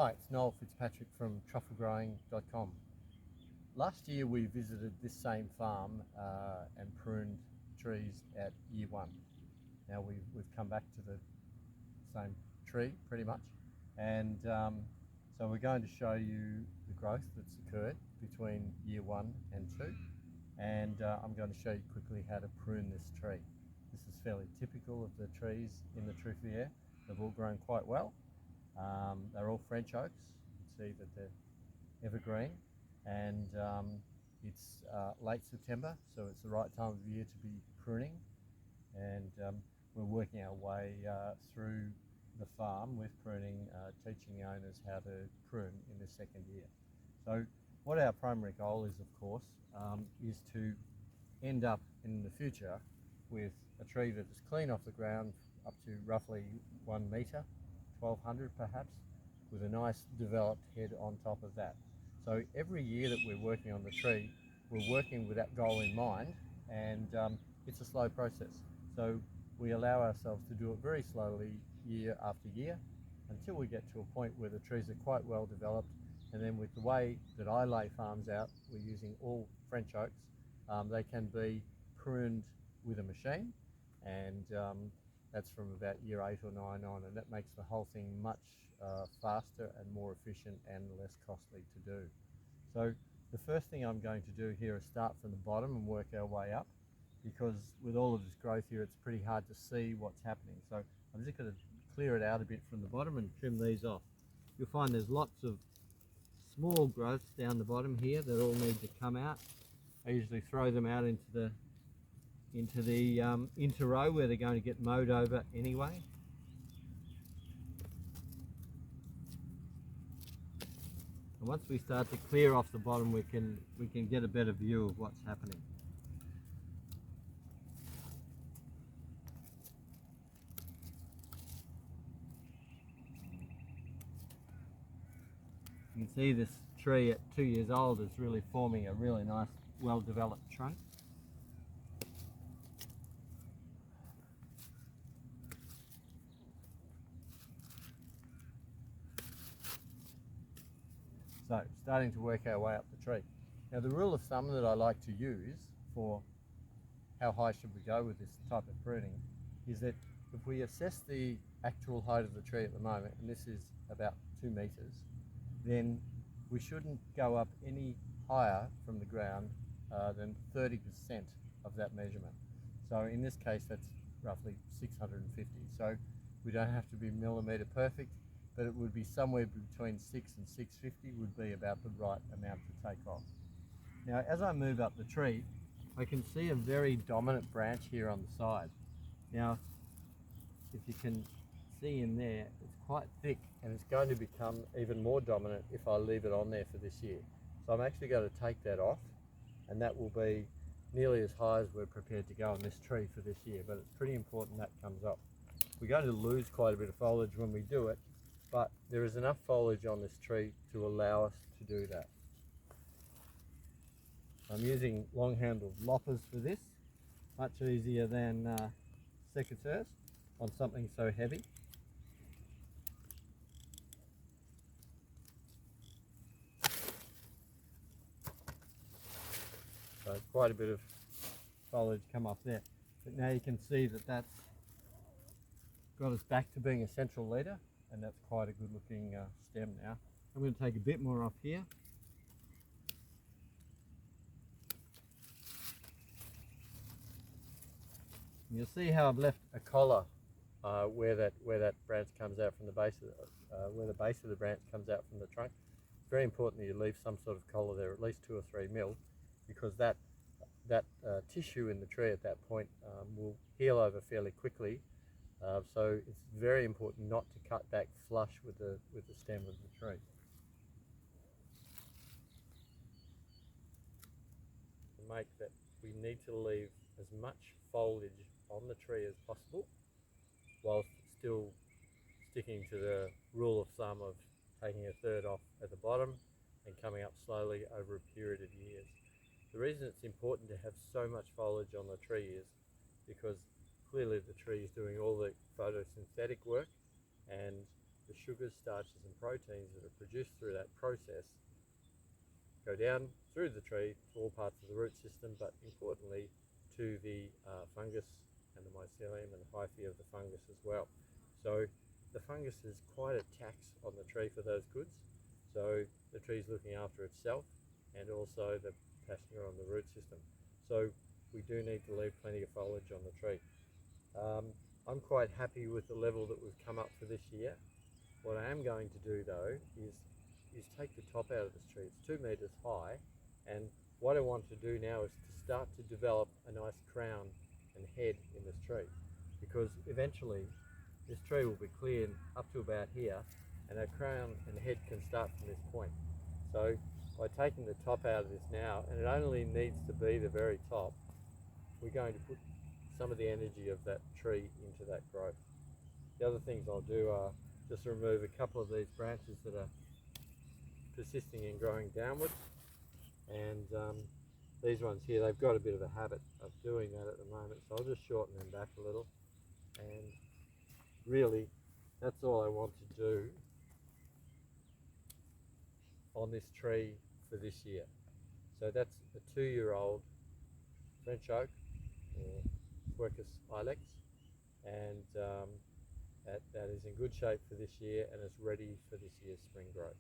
Hi, it's Noel Fitzpatrick from trufflegrowing.com. Last year we visited this same farm and pruned trees at year one. Now we've come back to the same tree pretty much, and so we're going to show you the growth that's occurred between year one and two, and I'm going to show you quickly how to prune this tree. This is fairly typical of the trees in the Truffle. They've all grown quite well. They're all French oaks. You can see that they're evergreen, and it's late September, so it's the right time of year to be pruning, and we're working our way through the farm with pruning, teaching the owners how to prune in the second year. So what our primary goal is, of course, is to end up in the future with a tree that is clean off the ground up to roughly 1 metre, 1200 perhaps, with a nice developed head on top of that. So every year that we're working on the tree, we're working with that goal in mind, and it's a slow process. So we allow ourselves to do it very slowly year after year until we get to a point where the trees are quite well developed. And then with the way that I lay farms out, we're using all French oaks. They can be pruned with a machine, and that's from about year 8 or 9 on, and that makes the whole thing much faster and more efficient and less costly to do. So the first thing I'm going to do here is start from the bottom and work our way up, because with all of this growth here it's pretty hard to see what's happening. So I'm just going to clear it out a bit from the bottom and trim these off. You'll find there's lots of small growths down the bottom here that all need to come out. I usually throw them out into the interrow where they're going to get mowed over anyway. And once we start to clear off the bottom, we can get a better view of what's happening. You can see this tree at 2 years old is really forming a really nice, well-developed trunk. So, starting to work our way up the tree. Now, the rule of thumb that I like to use for how high should we go with this type of pruning is that if we assess the actual height of the tree at the moment, and this is about 2 meters, then we shouldn't go up any higher from the ground than 30% of that measurement. So in this case, that's roughly 650. So we don't have to be millimetre perfect, but it would be somewhere between 6 and 650 would be about the right amount to take off. Now, as I move up the tree, I can see a very dominant branch here on the side. Now, if you can see in there, it's quite thick, and it's going to become even more dominant if I leave it on there for this year. So I'm actually going to take that off, and that will be nearly as high as we're prepared to go on this tree for this year, but it's pretty important that comes off. We're going to lose quite a bit of foliage when we do it, but there is enough foliage on this tree to allow us to do that. I'm using long-handled loppers for this, much easier than secateurs on something so heavy. So quite a bit of foliage come off there, but now you can see that that's got us back to being a central leader, and that's quite a good looking stem now. I'm going to take a bit more off here. And you'll see how I've left a collar where that branch comes out from the base of where the base of the branch comes out from the trunk. It's very important that you leave some sort of collar there, at least 2 or 3 mil, because that tissue in the tree at that point will heal over fairly quickly. So it's very important not to cut back flush with the stem of the tree. To make that, we need to leave as much foliage on the tree as possible, whilst still sticking to the rule of thumb of taking a third off at the bottom and coming up slowly over a period of years. The reason it's important to have so much foliage on the tree is because clearly the tree is doing all the photosynthetic work, and the sugars, starches and proteins that are produced through that process go down through the tree to all parts of the root system, but importantly to the fungus and the mycelium and the hyphae of the fungus as well. So the fungus is quite a tax on the tree for those goods. So the tree's looking after itself and also the pasture on the root system. So we do need to leave plenty of foliage on the tree. I'm quite happy with the level that we've come up for this year. What I am going to do though is take the top out of this tree. It's 2 meters high, and what I want to do now is to start to develop a nice crown and head in this tree, because eventually this tree will be cleared up to about here, and our crown and head can start from this point. So by taking the top out of this now, and it only needs to be the very top, we're going to put some of the energy of that tree into that growth. The other things I'll do are just remove a couple of these branches that are persisting in growing downwards, and these ones here, they've got a bit of a habit of doing that at the moment, so I'll just shorten them back a little. And really that's all I want to do on this tree for this year. So that's a 2-year-old French oak, or Quercus ilex, and that is in good shape for this year and is ready for this year's spring growth.